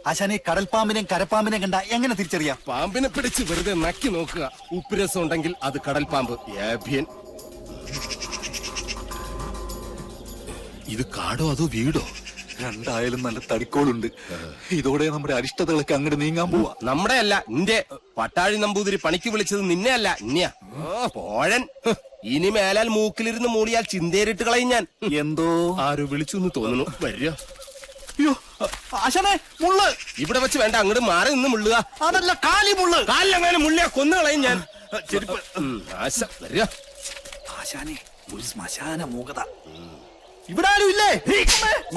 ആശാനെ കടൽപ്പാമ്പിനെയും കരപ്പാമ്പിനെയും കണ്ട എങ്ങനെ തിരിച്ചറിയാം? പാമ്പിനെ പിടിച്ച് വെറുതെ നക്കി നോക്കുക. ഉപ്പുരസം ഉണ്ടെങ്കിൽ അത് കടൽപ്പാമ്പ്. ഇത് കാടോ അതോ വീടോ? രണ്ടായാലും നല്ല തടിക്കോളുണ്ട്. ഇതോടെ നമ്മുടെ അരിഷ്ടതകളൊക്കെ അങ്ങോട്ട് നീങ്ങാൻ പോവാ. നമ്മുടെ അല്ല, നിന്റെ പട്ടാഴി നമ്പൂതിരി പണിക്ക് വിളിച്ചത് നിന്നെ അല്ല, ഇന്നെയാ. പോഴൻ. ഇനി മേലാൽ മൂക്കിലിരുന്ന് മൂളിയാൽ ചിന്തേരിട്ട് കളയും ഞാൻ. എന്തോ ആരോ വിളിച്ചു എന്ന് തോന്നുന്നു. വരിക. അയ്യോ ആശാനെ, മുള്ള് ഇവിടെ വെച്ച് വേണ്ട, അങ്ങോട്ട് മാറി നിന്ന് മുള്ളുക. അതല്ല, കാലി മുള്ള്. കാലിലെങ്ങനെ മുള്ളിയാ കൊന്നു കളയും ഞാൻ. വരിക. ആശാനെ, ഒരു ശ്മശാന മൂകത. ഇവിടെ ആരും ഇല്ലേ?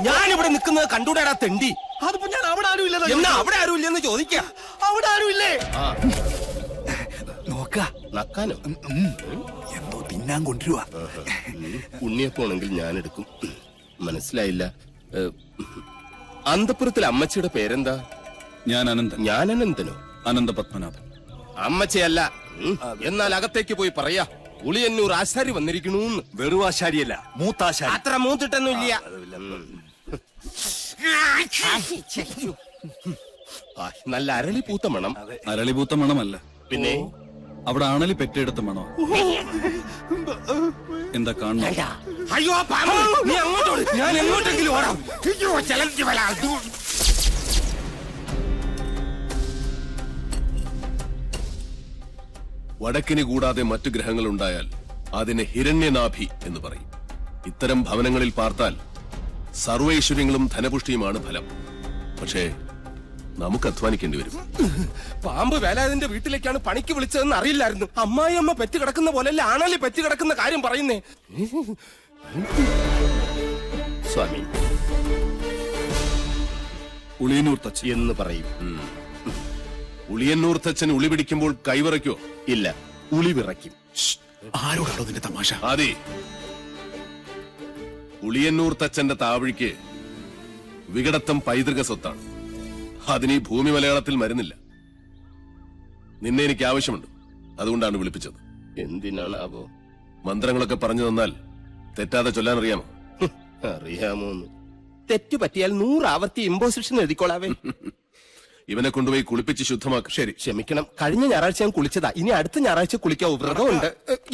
ഞാനിവിടെ നിൽക്കുന്നത് കണ്ടൂടാ തെണ്ടി. അതിപ്പോ ഞാൻ അവിടെ ആരും ഇല്ല. എന്നാ അവിടെ ആരും ഇല്ലെന്ന് ചോദിക്കാം. അവിടെ ആരും ഇല്ലേ? നോക്ക നക്കാനോ? എന്തോ തിന്നാൻ കൊണ്ടുവരുവാ. ഉണ്ണിയപ്പോണെങ്കിൽ ഞാൻ എടുക്കും. മനസ്സിലായില്ല. അന്തപുരത്തിൽ അമ്മച്ചിയുടെ പേരെന്താ? ഞാൻ അനന്തൻ. ഞാൻ അനന്തനോ? അനന്ത പത്മനാഭൻ. അമ്മച്ചയല്ല. എന്നാൽ അകത്തേക്ക് പോയി പറയാ, ഉളിയന്നൂർ ആശാരി വന്നിരിക്കണു. വെറുവാശാരിയല്ല, മൂത്താശാരി. അത്ര മൂത്തിട്ടൊന്നുമില്ല. നല്ല അരളി പൂത്ത മണം. അരളിപൂത്ത മണമല്ല, പിന്നെ അവിടെ ആണലി പെറ്റെടുത്ത മണോ. എന്താ കാണുന്നു? അയ്യോ പാമ്പ്, നീ അങ്ങോട്ടോട്, ഞാൻ എങ്ങോട്ടെങ്കിലും ഓടാം. വടക്കിന് കൂടാതെ മറ്റു ഗ്രഹങ്ങൾ ഉണ്ടായാൽ അതിനെ ഹിരണ്യനാഭി എന്ന് പറയും. ഇത്തരം ഭവനങ്ങളിൽ പാർത്താൽ സർവൈശ്വര്യങ്ങളും ധനപുഷ്ടിയുമാണ് ഫലം. പക്ഷേ നമുക്ക് അധ്വാനിക്കേണ്ടി വരും. പാമ്പ് വേലാതിന്റെ വീട്ടിലേക്കാണ് പണിക്ക് വിളിച്ചതെന്ന് അറിയില്ലായിരുന്നു. അമ്മായി അമ്മ പെറ്റ് കിടക്കുന്ന പോലെയല്ല ആണലി പെറ്റ് കിടക്കുന്ന കാര്യം പറയുന്നേ. സ്വാമി, ഉളിയന്നൂർ തച്ചൻ എന്ന് പറയും. ഉളിയന്നൂർ തച്ചൻ ഉളി പിടിക്കുമ്പോൾ കൈവിറയ്ക്കോ? ഇല്ല, ഉളി വിറയ്ക്കും. ആരോടാണോ നിന്റെ തമാശ? അതെ, ഉളിയന്നൂർ തച്ചന്റെ താവഴിക്ക് വികടത്തം പൈതൃക സ്വത്താണ്. അതിന് ഈ ഭൂമി മലയാളത്തിൽ മരുന്നില്ല. നിന്നെ എനിക്ക് ആവശ്യമുണ്ട്, അതുകൊണ്ടാണ് വിളിപ്പിച്ചത്. എന്തിനാണാവോ? മന്ത്രങ്ങളൊക്കെ പറഞ്ഞു തന്നാൽ തെറ്റാതെ ചൊല്ലാൻ അറിയാമോ? അറിയാമോന്ന്? തെറ്റു പറ്റിയാൽ 100 ആവർത്തി ഇമ്പോസിഷൻ എഴുതിക്കോളാവേ. ഇവനെ കൊണ്ടുപോയി കുളിപ്പിച്ച് ശുദ്ധമാക്കും. ശരി, ക്ഷമിക്കണം. കഴിഞ്ഞ ഞായറാഴ്ച ഞാൻ കുളിച്ചതാ. ഇനി അടുത്ത ഞായറാഴ്ച കുളിക്കാവൂ. വ്രതമുണ്ട്.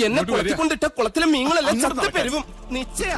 എന്നെ പുറത്തുകൊണ്ടിട്ട കുളത്തിലെ മീനുകളെല്ലാം ചത്ത് പെരുവും. നിശ്ചയ.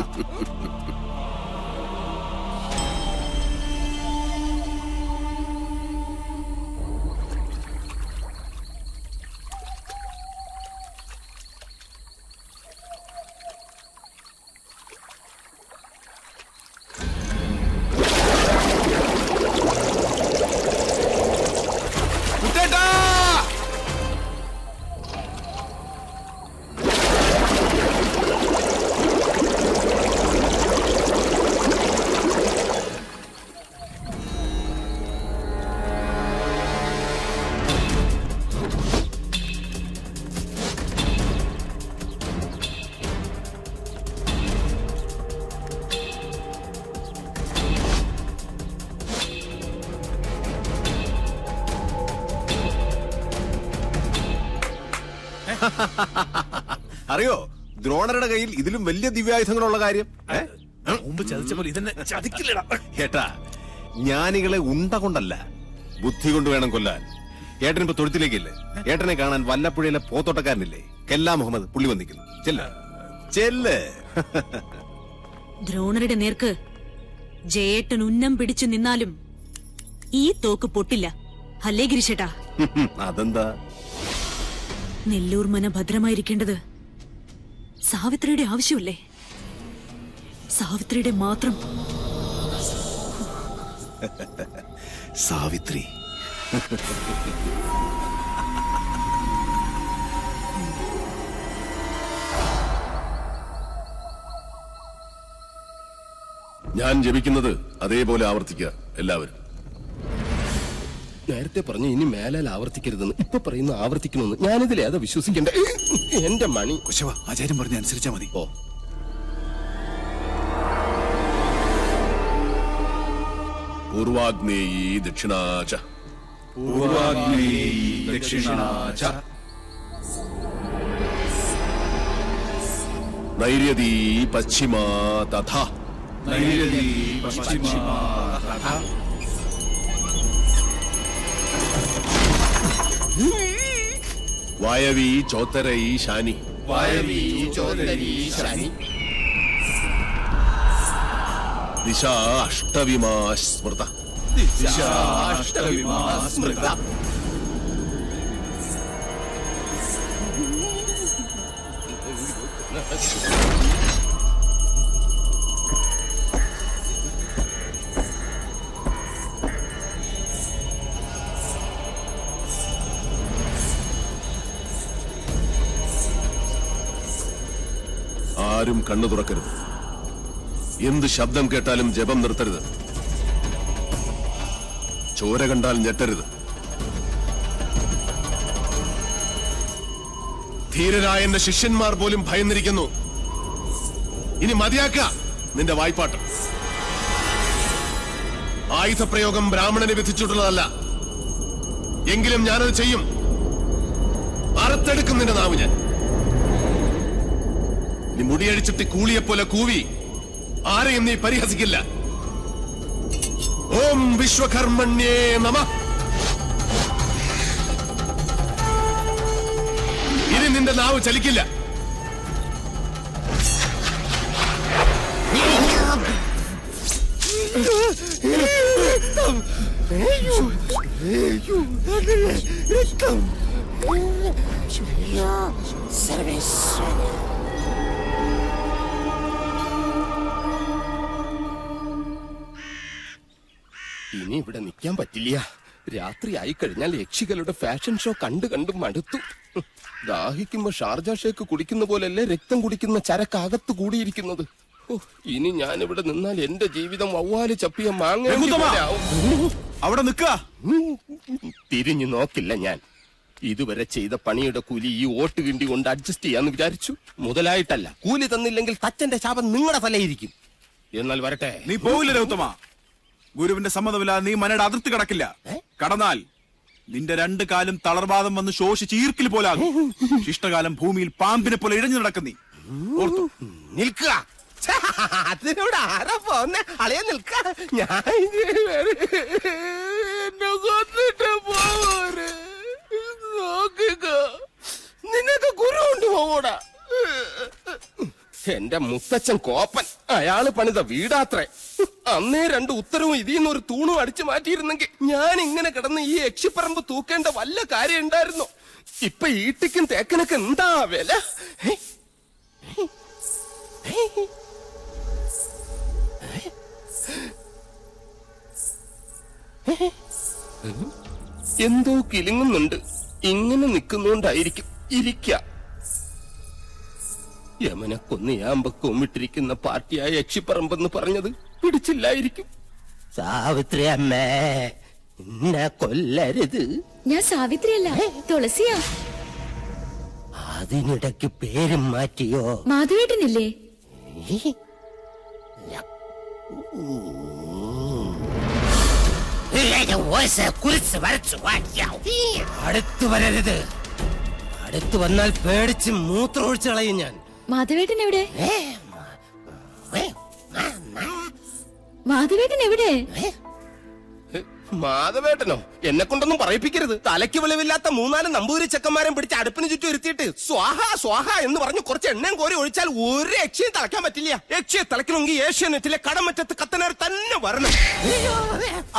അറിയോ ദ്രോണരുടെ കയ്യിൽ ഇതിലും വലിയ ദിവ്യായുധങ്ങളുള്ള കാര്യം? മുമ്പ് ചതിച്ചപ്പോൾ ഇതെന്നെ ചതിക്കില്ലടാ. ഏട്ടാ, ജ്ഞാനികളെ ഉണ്ട കൊണ്ടല്ല, ബുദ്ധി കൊണ്ട് വേണം കൊല്ലാൻ. ഏട്ടനിപ്പോ തൊഴുത്തിലേക്കില്ലേ? ഏട്ടനെ കാണാൻ വല്ലപ്പുഴയിലെ പോത്തോട്ടക്കാരനില്ലേ, കെല്ലാ മുഹമ്മദ്, പുള്ളി വന്നിരിക്കുന്നു. ചെല്ല്. ദ്രോണരുടെ നേർക്ക് ജയേട്ടൻ ഉന്നം പിടിച്ചു നിന്നാലും ഈ തോക്ക് പൊട്ടില്ല. അല്ലേ ഗിരിശേട്ടാ? അതെന്താ? നെല്ലൂർ മന ഭദ്രമായിരിക്കേണ്ടത് സാവിത്രിയുടെ ആവശ്യമല്ലേ? സാവിത്രിയുടെ മാത്രം. സാവിത്രി. ഞാൻ ജപിക്കുന്നത് അതേപോലെ ആവർത്തിക്കുക എല്ലാവരും. നേരത്തെ പറഞ്ഞു ഇനി മേലാൽ ആവർത്തിക്കരുതെന്ന്. ഇപ്പൊ പറയുന്ന ആവർത്തിക്കണമെന്ന്. ഞാനിതിലേതാ വിശ്വസിക്കണ്ടേ? എന്റെ മണി. കുശവ, ആചാര്യം പറഞ്ഞ് അനുസരിച്ചാ മതി. ഓ, പൂർവാഗ്നേയീ ദക്ഷിണാച നൈര്യതീ പശ്ചിമാ തഥാ വായവി ചോത്തരയി ശാനി. ദിശ അഷ്ടവിമാ സ്മൃത. ആരും കണ്ണു തുറക്കരുത്. എന്ത് ശബ്ദം കേട്ടാലും ജപം നിർത്തരുത്. ചോര കണ്ടാൽ ഞെട്ടരുത്. ധീരരായ എന്റെ ശിഷ്യന്മാർ പോലും ഭയന്നിരിക്കുന്നു. ഇനി മതിയാക്ക നിന്റെ വായ്പാട്ട്. ആയുധപ്രയോഗം ബ്രാഹ്മണനെ വിധിച്ചിട്ടുള്ളതല്ല. എങ്കിലും ഞാനത് ചെയ്യും. അറുത്തെടുക്കും നിന്റെ നാവ് ഞാൻ. നീ മുടിയഴിച്ചിട്ട് കൂളിയെപ്പോലെ കൂവി ആരെയും നീ പരിഹസിക്കില്ല. ഓം വിശ്വകർമ്മണ്യേ നമഃ. ഇനി നിന്റെ നാവ് ചലിക്കില്ല. ഇനി ഇവിടെ നിൽക്കാൻ പറ്റില്ല. രാത്രിയായി കഴിഞ്ഞാൽ യക്ഷികളുടെ ഫാഷൻ ഷോ കണ്ടു മടുത്തു. ദാഹിക്കുമ്പോ ഷാർജ ഷേക്ക് കുടിക്കുന്ന പോലല്ലേ രക്തം കുടിക്കുന്ന ചരക്കകത്ത് കൂടിയിരിക്കുന്നത്. ഇനി ഞാനിവിടെ നിന്നാൽ എന്റെ ജീവിതം വവ്വാല് ചപ്പിയ മാങ്ങ. അവിടെ നിൽക്ക. തിരിഞ്ഞു നോക്കില്ല ഞാൻ. ഇതുവരെ ചെയ്ത പണിയുടെ കൂലി ഈ ഓട്ട് കിണ്ടി കൊണ്ട് അഡ്ജസ്റ്റ് ചെയ്യാന്ന് വിചാരിച്ചു. മുതലായിട്ടല്ല. കൂലി തന്നില്ലെങ്കിൽ തച്ചന്റെ ശാപം നിങ്ങളുടെ തലയിരിക്കും. എന്നാൽ വരട്ടെ. നീ പോവില്ല രൗത്തമ. ഗുരുവിന്റെ സമ്മതമില്ലാതെ നീ മനയുടെ അതിർത്തി കടക്കില്ല. കടന്നാൽ നിന്റെ രണ്ടു കാലും തളർവാദം വന്ന് ശോഷിച്ച് ഈർക്കിൽ പോലാകും. ശിഷ്ടകാലം ഭൂമിയിൽ പാമ്പിനെ പോലെ ഇഴഞ്ഞു നടക്കും. നീ ഓർത്തു നിൽക്കുക. അതിനോട് ആരാ പോന്നെ? അളയ നിൽക്ക. ഞാൻ നോക്കുക. നിനക്ക് ഗുരു കൊണ്ട് പോകൂടാ. എന്റെ മുത്തച്ഛൻ കോപ്പൻ. അയാള് പണിത വീടാത്രേ. അന്നേ രണ്ട് ഉത്തരവും ഇതിന്ന് ഒരു തൂണും അടിച്ചു മാറ്റിയിരുന്നെങ്കിൽ ഞാൻ ഇങ്ങനെ കിടന്ന് ഈ യക്ഷിപ്പറമ്പ് തൂക്കേണ്ട വല്ല കാര്യം ഉണ്ടായിരുന്നോ? ഇപ്പൊ ഈട്ടിക്കും തേക്കനൊക്കെ എന്താ വില? എന്തോ കിലുങ്ങുന്നുണ്ട്. ഇങ്ങനെ നിൽക്കുന്നോണ്ടായിരിക്കും. ഇരിക്ക. യമനെ കൊന്നയാമ്പ കൊമ്മിട്ടിരിക്കുന്ന പാർട്ടിയായ യക്ഷിപ്പറമ്പെന്ന് പറഞ്ഞത് പിടിച്ചില്ലായിരിക്കും. സാവിത്രി അമ്മേ, എന്നെ കൊല്ലരുത്. ഞാൻ സാവിത്രിയല്ല, തുളസിയാ. അതിനിടയ്ക്ക് പേരും മാറ്റിയോ? മാധവേട്ടനില്ലേ? അടുത്തു വരരുത്. അടുത്തു വന്നാൽ പേടിച്ച് മൂത്രം ഒഴിച്ചു കളയും ഞാൻ. മാധവേട്ടൻ എവിടെ? മാധവേട്ടൻ എവിടെ? മാധവേട്ടനോ? എന്നെ കൊണ്ടൊന്നും പറയിപ്പിക്കരുത്. തലയ്ക്ക് വെളിവില്ലാത്ത 3-4 നമ്പൂതിരി ചെക്കന്മാരും പിടിച്ച് അടുപ്പിന് ചുറ്റും ഇരുത്തിയിട്ട് സ്വാഹ സ്വാഹ എന്ന് പറഞ്ഞ് കുറച്ച് എണ്ണയും കോരി ഒഴിച്ചാൽ ഒരു യക്ഷിയെ തളയ്ക്കാൻ പറ്റില്ല. യക്ഷിയെ തളയ്ക്കണമെങ്കിൽ ഏഷ്യാനെറ്റിലെ കടമറ്റത്ത് കത്തനാർ തന്നെ വരണം.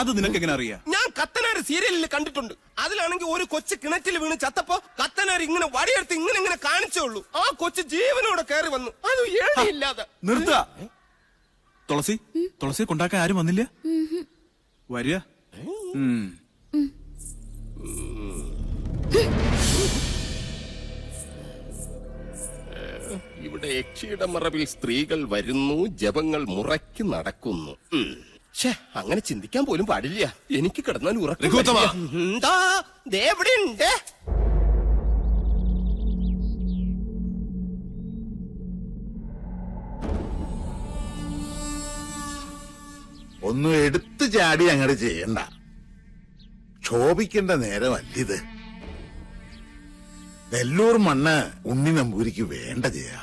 അത് നിനക്ക് എങ്ങനെ അറിയാം? ഞാൻ കത്തനാർ സീരിയലിൽ കണ്ടിട്ടുണ്ട്. അതിലാണെങ്കിൽ ഒരു കൊച്ചു കിണറ്റിൽ വീണ് ചത്തപ്പോ കത്തനാർ ഇങ്ങനെ വടിയെടുത്ത് ഇങ്ങനെ കാണിച്ചോളൂ. ആ കൊച്ചു ജീവനോടെ കയറി വന്നു. അത് ഏഴില്ലാതെ. നിർത്ത. തുളസി, തുളസിയെ കൊണ്ടാക്കാൻ ആരും വന്നില്ല? വരിക. ഇവിടെ യക്ഷിയുടെ മറവിൽ സ്ത്രീകൾ വരുന്നു, ജപങ്ങൾ മുറയ്ക്ക് നടക്കുന്നു. അങ്ങനെ ചിന്തിക്കാൻ പോലും പാടില്ല. എനിക്ക് കിടന്നാൽ ഉറക്കം. എന്താ ദേവിടെയുണ്ട്? ഒന്നും എടുത്തു ചാടി അങ്ങോട്ട് ചെയ്യണ്ട. ക്ഷോഭിക്കേണ്ട നേരമല്ലിത്. നെല്ലൂർ മണ്ണ് ഉണ്ണി നമ്പൂരിക്ക് വേണ്ട ചെയ്യാ.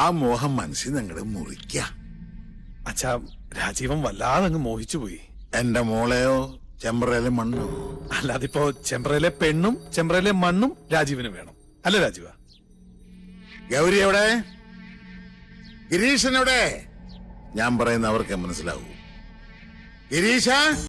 ആ മോഹം മനസ്സിൽ അങ്ങോട്ട് മുറിക്ക. അച്ഛാ, രാജീവൻ വല്ലാതെ അങ്ങ് മോഹിച്ചുപോയി. എന്റെ മോളെയോ ചെമ്പ്രയിലെ മണ്ണോ? അല്ലാതെ ഇപ്പോ ചെമ്പ്രയിലെ പെണ്ണും ചെമ്പ്രയിലെ മണ്ണും രാജീവിന് വേണം അല്ലേ രാജീവ? ഗൗരി എവിടെ? ഗിരീശൻ എവിടെ? ഞാൻ പറയുന്ന അവർക്ക് മനസ്സിലാവൂ. ഗിരീശ